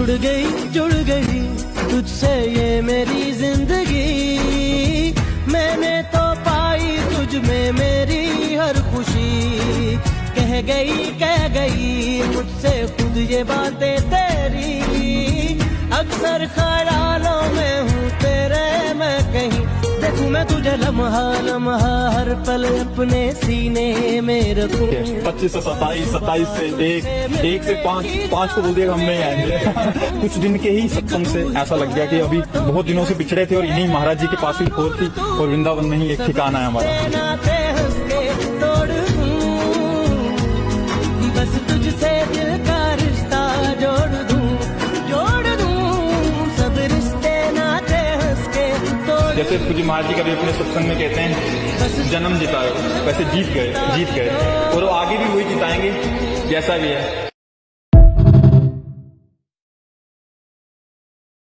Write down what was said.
जुड़ गई तुझसे ये मेरी जिंदगी। मैंने तो पाई तुझ में मेरी हर खुशी। कह गई मुझसे खुद ये बातें तेरी। अक्सर ख्यालों में हूँ तेरे मैं कहीं। देखूं मैं तुझे लम्हा लम्हा हर पल अपने सीने में रखूं। 25 से 27 से 1 से 5 को बोल दिया हम नहीं आएंगे। कुछ दिन के ही सत्संग से ऐसा लग गया कि अभी बहुत दिनों से पिछड़े थे और इन्हीं महाराज जी के पास ही खोर थी और वृंदावन में ही एक ठिकाना है हमारा। बस तुझसे दिल का रिश्ता जोड़ दूं सब रिश्ते नाते हंस के तोड़। जैसे तुझे महाराज जी कभी अपने सत्संग में कहते हैं जन्म जिताए, वैसे जीत गए और आगे भी वही जिताएंगे जैसा भी है।